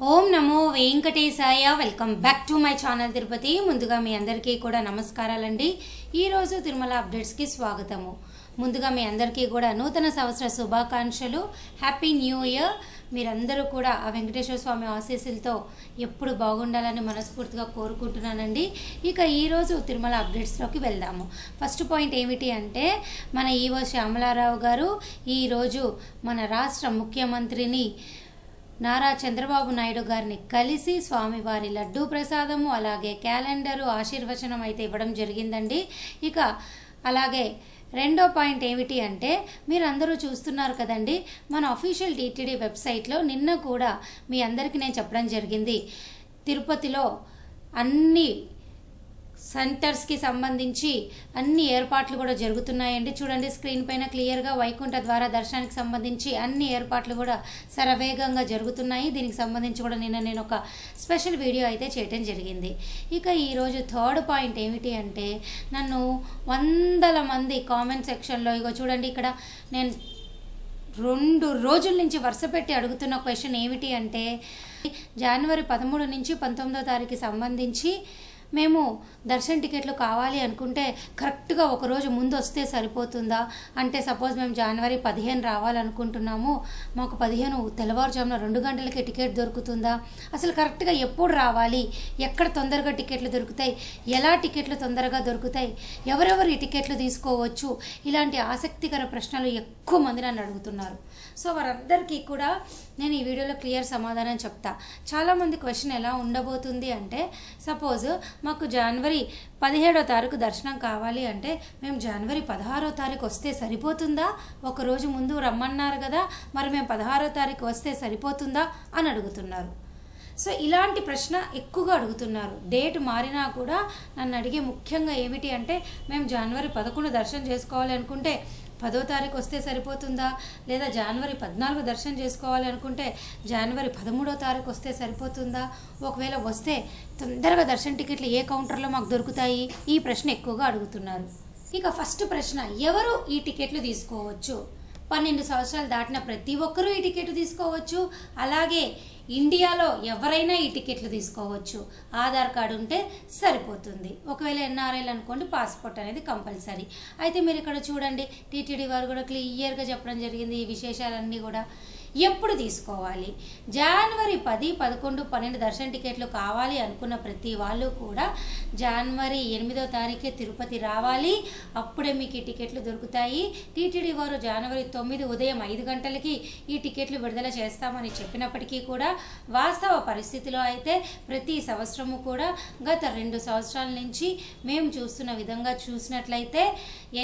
Om Namo Venkatesaya. Welcome back to my channel Tirupati. ముందుగా మీ అందరికీ కూడా నమస్కారాలండి. ఈరోజు తిరుమల అప్డేట్స్కి స్వాగతము. ముందుగా మీ అందరికీ కూడా నూతన సంవత్సర శుభాకాంక్షలు, హ్యాపీ న్యూ ఇయర్. మీరందరూ కూడా ఆ వెంకటేశ్వర స్వామి ఆశీస్సులతో ఎప్పుడు బాగుండాలని మనస్ఫూర్తిగా కోరుకుంటున్నానండి. ఇక ఈరోజు తిరుమల అప్డేట్స్లోకి వెళ్దాము. ఫస్ట్ పాయింట్ ఏమిటి అంటే, మన ఈవో శ్యామలారావు గారు ఈరోజు మన రాష్ట్ర ముఖ్యమంత్రిని నారా చంద్రబాబు నాయుడు గారిని కలిసి స్వామివారి లడ్డూ ప్రసాదము, అలాగే క్యాలెండరు, ఆశీర్వచనం అయితే ఇవ్వడం జరిగిందండి. ఇక అలాగే రెండో పాయింట్ ఏమిటి అంటే, మీరు అందరూ చూస్తున్నారు కదండి, మన అఫీషియల్ టీటీడీ వెబ్సైట్లో నిన్న కూడా మీ అందరికీ నేను చెప్పడం జరిగింది. తిరుపతిలో అన్ని సెంటర్స్కి సంబంధించి అన్ని ఏర్పాట్లు కూడా జరుగుతున్నాయండి. చూడండి స్క్రీన్ పైన క్లియర్గా వైకుంఠ ద్వార దర్శనానికి సంబంధించి అన్ని ఏర్పాట్లు కూడా శరవేగంగా జరుగుతున్నాయి. దీనికి సంబంధించి కూడా నిన్న నేను ఒక స్పెషల్ వీడియో అయితే చేయడం జరిగింది. ఇక ఈరోజు థర్డ్ పాయింట్ ఏమిటి అంటే, నన్ను వందల మంది కామెంట్ సెక్షన్లో ఇగో చూడండి, ఇక్కడ నేను 2 రోజుల నుంచి వరుస పెట్టి అడుగుతున్న క్వశ్చన్ ఏమిటి అంటే, జనవరి 13 నుంచి 19వ తారీఖు సంబంధించి మేము దర్శన టికెట్లు కావాలి అనుకుంటే కరెక్ట్గా ఒకరోజు ముందు వస్తే సరిపోతుందా? అంటే సపోజ్ మేము జనవరి 15 రావాలనుకుంటున్నాము, మాకు 15 తెల్లవారుజామున 2 గంటలకే టికెట్ దొరుకుతుందా? అసలు కరెక్ట్గా ఎప్పుడు రావాలి, ఎక్కడ తొందరగా టికెట్లు దొరుకుతాయి, ఎలా టికెట్లు తొందరగా దొరుకుతాయి, ఎవరెవరు ఈ టికెట్లు తీసుకోవచ్చు, ఇలాంటి ఆసక్తికర ప్రశ్నలు ఎక్కువ మంది నన్ను అడుగుతున్నారు. సో వారందరికీ కూడా నేను ఈ వీడియోలో క్లియర్ సమాధానం చెప్తా. చాలామంది క్వశ్చన్ ఎలా ఉండబోతుంది అంటే, సపోజ్ మాకు జనవరి 17వ తారీఖు దర్శనం కావాలి అంటే మేము జనవరి 16వ తారీఖు వస్తే సరిపోతుందా? ఒకరోజు ముందు రమ్మన్నారు కదా, మరి మేము 16వ తారీఖు వస్తే సరిపోతుందా అని అడుగుతున్నారు. సో ఇలాంటి ప్రశ్న ఎక్కువగా అడుగుతున్నారు. డేట్ మారినా కూడా నన్ను అడిగే ముఖ్యంగా ఏమిటి అంటే, మేము జనవరి 11 దర్శనం చేసుకోవాలి అనుకుంటే 10వ తారీఖు వస్తే సరిపోతుందా? లేదా జనవరి 14 దర్శనం చేసుకోవాలి అనుకుంటే జనవరి 13వ తారీఖు వస్తే సరిపోతుందా? ఒకవేళ వస్తే తొందరగా దర్శన టికెట్లు ఏ కౌంటర్లో మాకు దొరుకుతాయి? ఈ ప్రశ్న ఎక్కువగా అడుగుతున్నారు. ఇక ఫస్ట్ ప్రశ్న, ఎవరు ఈ టికెట్లు తీసుకోవచ్చు? 12 సంవత్సరాలు దాటిన ప్రతి ఒక్కరూ ఈ టికెట్ తీసుకోవచ్చు. అలాగే ఇండియాలో ఎవరైనా ఈ టికెట్లు తీసుకోవచ్చు. ఆధార్ కార్డు ఉంటే సరిపోతుంది. ఒకవేళ ఎన్ఆర్ఐలు అనుకోండి, పాస్పోర్ట్ అనేది కంపల్సరీ. అయితే మీరు ఇక్కడ చూడండి, టీటీడీ వారు కూడా క్లియర్గా చెప్పడం జరిగింది ఈ విశేషాలన్నీ కూడా. ఎప్పుడు తీసుకోవాలి? జనవరి 10, 11, 12 దర్శన టికెట్లు కావాలి అనుకున్న ప్రతి వాళ్ళు కూడా జనవరి 8వ తారీఖే తిరుపతి రావాలి. అప్పుడే మీకు ఈ టికెట్లు దొరుకుతాయి. టీటీడీ వారు జనవరి 9 ఉదయం 5 గంటలకి ఈ టికెట్లు విడుదల చేస్తామని చెప్పినప్పటికీ కూడా వాస్తవ పరిస్థితిలో అయితే ప్రతి సంవత్సరము కూడా గత 2 సంవత్సరాల నుంచి మేము చూస్తున్న విధంగా చూసినట్లయితే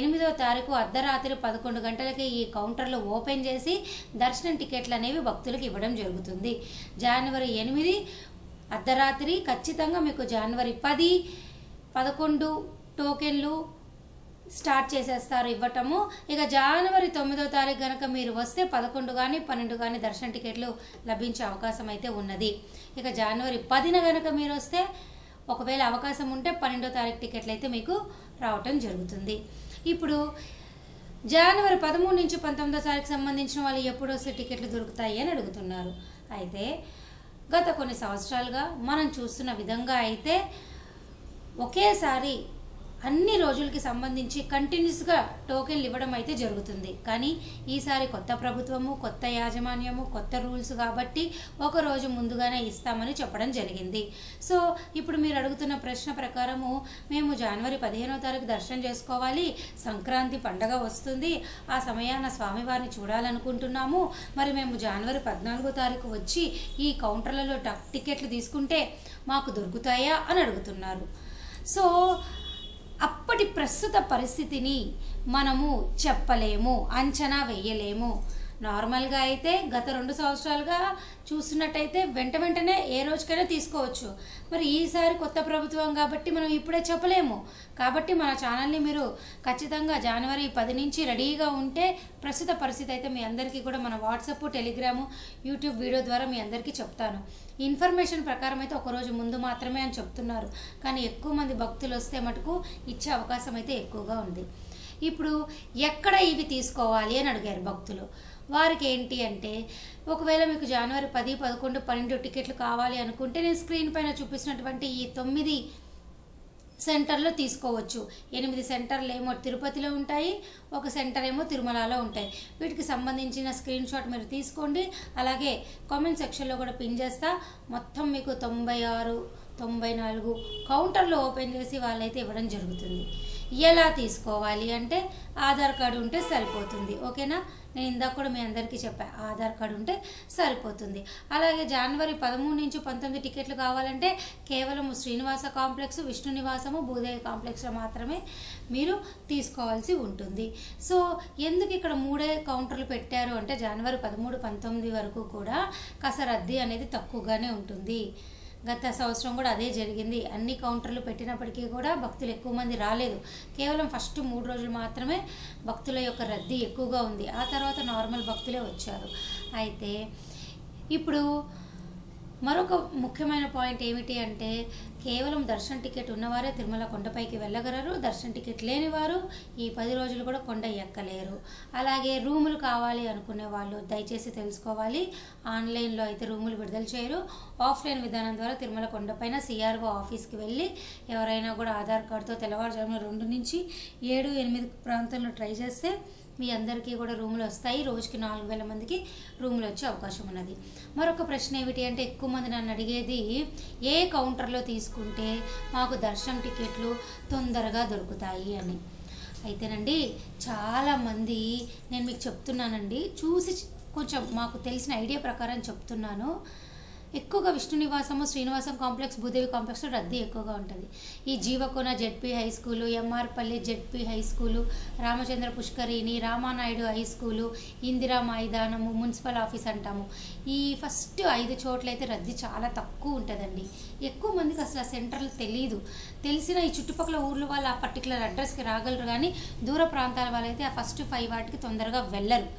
8వ తారీఖు అర్ధరాత్రి 11 గంటలకి ఈ కౌంటర్లు ఓపెన్ చేసి దర్శనం టికెట్లు అనేవి భక్తులకు ఇవ్వడం జరుగుతుంది. జనవరి 8 అర్ధరాత్రి ఖచ్చితంగా మీకు జనవరి 10, 11 టోకెన్లు స్టార్ట్ చేసేస్తారు ఇవ్వటము. ఇక జనవరి 9వ తారీఖు కనుక మీరు వస్తే 11 కానీ 12 కానీ దర్శన టికెట్లు లభించే అవకాశం అయితే ఉన్నది. ఇక జనవరి 10న కనుక మీరు వస్తే ఒకవేళ అవకాశం ఉంటే 12వ తారీఖు టికెట్లు అయితే మీకు రావటం జరుగుతుంది. ఇప్పుడు జనవరి 13 నుంచి 19వ తారీఖు సంబంధించిన వాళ్ళు ఎప్పుడు వస్తే టికెట్లు దొరుకుతాయి అని అడుగుతున్నారు. అయితే గత కొన్ని సంవత్సరాలుగా మనం చూస్తున్న విధంగా అయితే ఒకేసారి అన్ని రోజులకి సంబంధించి కంటిన్యూస్గా టోకెన్లు ఇవ్వడం అయితే జరుగుతుంది. కానీ ఈసారి కొత్త ప్రభుత్వము, కొత్త యాజమాన్యము, కొత్త రూల్స్ కాబట్టి ఒక రోజు ముందుగానే ఇస్తామని చెప్పడం జరిగింది. సో ఇప్పుడు మీరు అడుగుతున్న ప్రశ్న ప్రకారము, మేము జనవరి 15వ తారీఖు దర్శనం చేసుకోవాలి, సంక్రాంతి పండగ వస్తుంది, ఆ సమయాన స్వామివారిని చూడాలనుకుంటున్నాము, మరి మేము జనవరి 14వ తారీఖు వచ్చి ఈ కౌంటర్లలో టికెట్లు తీసుకుంటే మాకు దొరుకుతాయా అని అడుగుతున్నారు. సో అప్పటి ప్రస్తుత పరిస్థితిని మనము చెప్పలేము, అంచనా వేయలేము. నార్మల్గా అయితే గత 2 సంవత్సరాలుగా చూస్తున్నట్టయితే వెంటనే ఏ రోజుకైనా తీసుకోవచ్చు. మరి ఈసారి కొత్త ప్రభుత్వం కాబట్టి మనం ఇప్పుడే చెప్పలేము. కాబట్టి మన ఛానల్ని మీరు ఖచ్చితంగా జనవరి 10 నుంచి రెడీగా ఉంటే ప్రస్తుత పరిస్థితి అయితే మీ అందరికీ కూడా మన వాట్సాప్, టెలిగ్రాము, యూట్యూబ్ వీడియో ద్వారా మీ అందరికీ చెప్తాను. ఇన్ఫర్మేషన్ ప్రకారం అయితే ఒకరోజు ముందు మాత్రమే అని చెప్తున్నారు. కానీ ఎక్కువ మంది భక్తులు వస్తే మటుకు ఇచ్చే అవకాశం అయితే ఎక్కువగా ఉంది. ఇప్పుడు ఎక్కడ ఇవి తీసుకోవాలి అని అడిగారు భక్తులు. వారికి ఏంటి అంటే ఒకవేళ మీకు జనవరి 10, 11, 12 టికెట్లు కావాలి అనుకుంటే నేను స్క్రీన్ పైన చూపిస్తున్నటువంటి ఈ 9 సెంటర్లో తీసుకోవచ్చు. 8 సెంటర్లు ఏమో తిరుపతిలో ఉంటాయి, ఒక సెంటర్ ఏమో తిరుమలలో ఉంటాయి. వీటికి సంబంధించిన స్క్రీన్ షాట్ మీరు తీసుకోండి. అలాగే కామెంట్ సెక్షన్లో కూడా పిన్ చేస్తా. మొత్తం మీకు 96, 94 కౌంటర్లు ఓపెన్ చేసి వాళ్ళైతే ఇవ్వడం జరుగుతుంది. ఎలా తీసుకోవాలి అంటే ఆధార్ కార్డు ఉంటే సరిపోతుంది. ఓకేనా, నేను ఇందాక కూడా మీ అందరికీ చెప్పాను, ఆధార్ కార్డు ఉంటే సరిపోతుంది. అలాగే జనవరి 13 నుంచి 19 టికెట్లు కావాలంటే కేవలం శ్రీనివాస కాంప్లెక్స్, విష్ణు నివాసము, భూదేవి కాంప్లెక్స్లో మాత్రమే మీరు తీసుకోవాల్సి ఉంటుంది. సో ఎందుకు ఇక్కడ 3 కౌంటర్లు పెట్టారు అంటే జనవరి 13, 19 వరకు కూడా కాస్త రద్దీ అనేది తక్కువగానే ఉంటుంది. గత సంవత్సరం కూడా అదే జరిగింది. అన్ని కౌంటర్లు పెట్టినప్పటికీ కూడా భక్తులు ఎక్కువ మంది రాలేదు. కేవలం ఫస్ట్ 3 రోజులు మాత్రమే భక్తుల యొక్క రద్దీ ఎక్కువగా ఉంది. ఆ తర్వాత నార్మల్ భక్తులే వచ్చారు. అయితే ఇప్పుడు మరొక ముఖ్యమైన పాయింట్ ఏమిటి అంటే కేవలం దర్శన టికెట్ ఉన్నవారే తిరుమల కొండపైకి వెళ్ళగలరు. దర్శన టికెట్ లేని వారు ఈ 10 రోజులు కూడా కొండ ఎక్కలేరు. అలాగే రూములు కావాలి అనుకునే వాళ్ళు దయచేసి తెలుసుకోవాలి, ఆన్లైన్లో అయితే రూములు విడుదల చేయరు. ఆఫ్లైన్ విధానం ద్వారా తిరుమల కొండపైన సిఆర్ఓ ఆఫీస్కి వెళ్ళి ఎవరైనా కూడా ఆధార్ కార్డుతో తెల్లవారుజామున 2 నుంచి 7, 8 ప్రాంతంలో ట్రై చేస్తే మీ అందరికీ కూడా రూములు వస్తాయి. రోజుకి 4000 మందికి రూములు వచ్చే అవకాశం ఉన్నది. మరొక ప్రశ్న ఏమిటి అంటే ఎక్కువ మంది నన్ను అడిగేది ఏ కౌంటర్లో తీసుకుంటే మాకు దర్శనం టికెట్లు తొందరగా దొరుకుతాయి అని. అయితేనండి చాలామంది నేను మీకు చెప్తున్నానండి, చూసి కొంచెం మాకు తెలిసిన ఐడియా ప్రకారం చెప్తున్నాను. ఎక్కువగా విష్ణు నివాసము, శ్రీనివాసం కాంప్లెక్స్, భూదేవి కాంప్లెక్స్లో రద్దీ ఎక్కువగా ఉంటుంది. ఈ జీవకోన జెడ్పీ హై స్కూలు, ఎంఆర్పల్లి ZP high school, Ramachandra Pushkarini, Ramanaidu high school, Indira మైదానము, మున్సిపల్ ఆఫీస్ అంటాము. ఈ ఫస్ట్ 5 చోట్ల అయితే రద్దీ చాలా తక్కువ ఉంటుందండి. ఎక్కువ మందికి అసలు ఆ సెంటర్లు తెలియదు. తెలిసిన ఈ చుట్టుపక్కల ఊర్ల వాళ్ళు ఆ పర్టికులర్ అడ్రస్కి రాగలరు, కానీ దూర ప్రాంతాల వాళ్ళైతే ఆ ఫస్ట్ 5 వాటికి తొందరగా వెళ్ళరు.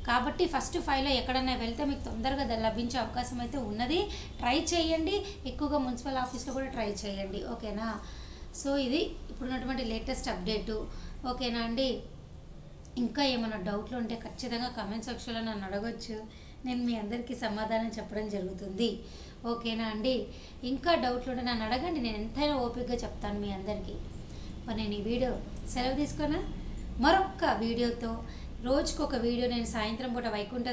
కాబట్టి ఫస్ట్ 5లో ఎక్కడైనా వెళ్తే మీకు తొందరగా లభించే అవకాశం అయితే ఉన్నది. ట్రై చేయండి, ఎక్కువగా మున్సిపల్ ఆఫీస్లో కూడా ట్రై చేయండి. ఓకేనా, సో ఇది ఇప్పుడున్నటువంటి లేటెస్ట్ అప్డేటు. ఓకేనా అండి, ఇంకా ఏమైనా డౌట్లు ఉంటే ఖచ్చితంగా కామెంట్ సెక్షన్లో నన్ను అడగొచ్చు, నేను మీ అందరికీ సమాధానం చెప్పడం జరుగుతుంది. ఓకేనా అండి, ఇంకా డౌట్లు ఉంటే నన్ను అడగండి, నేను ఎంతైనా ఓపికగా చెప్తాను మీ అందరికీ. మరి నేను ఈ వీడియో సెలవు తీసుకున్నా, మరొక వీడియోతో రోజుకొక వీడియో నేను సాయంత్రం పూట వైకుంఠ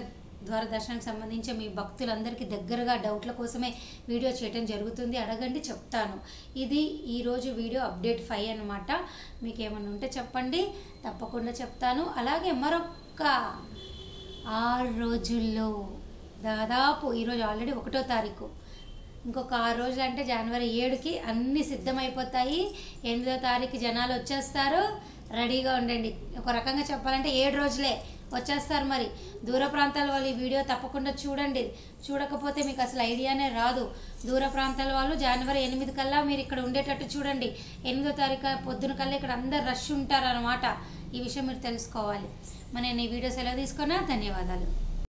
ద్వార దర్శనానికి సంబంధించి మీ భక్తులందరికీ దగ్గరగా డౌట్ల కోసమే వీడియో చేయడం జరుగుతుంది. అడగండి, చెప్తాను. ఇది ఈరోజు వీడియో అప్డేట్ 5 అన్నమాట. మీకు ఏమన్నా ఉంటే చెప్పండి, తప్పకుండా చెప్తాను. అలాగే మరొక 6 రోజుల్లో దాదాపు ఈరోజు ఆల్రెడీ 1వ తారీఖు, ఇంకొక 6 రోజులు అంటే జనవరి 7కి అన్నీ సిద్ధమైపోతాయి. 8వ తారీఖు జనాలు వచ్చేస్తారు, రెడీగా ఉండండి. ఒక రకంగా చెప్పాలంటే 7 రోజులే వచ్చేస్తారు. మరి దూర ప్రాంతాల వాళ్ళు ఈ వీడియో తప్పకుండా చూడండి, చూడకపోతే మీకు అసలు ఐడియానే రాదు. దూర ప్రాంతాల వాళ్ళు జనవరి 8 కల్లా మీరు ఇక్కడ ఉండేటట్టు చూడండి. 8వ తారీఖు పొద్దున కల్లా ఇక్కడ అందరు రష్ ఉంటారన్నమాట. ఈ విషయం మీరు తెలుసుకోవాలి. మరి నేను ఈ వీడియో సెలవు తీసుకున్నా. ధన్యవాదాలు.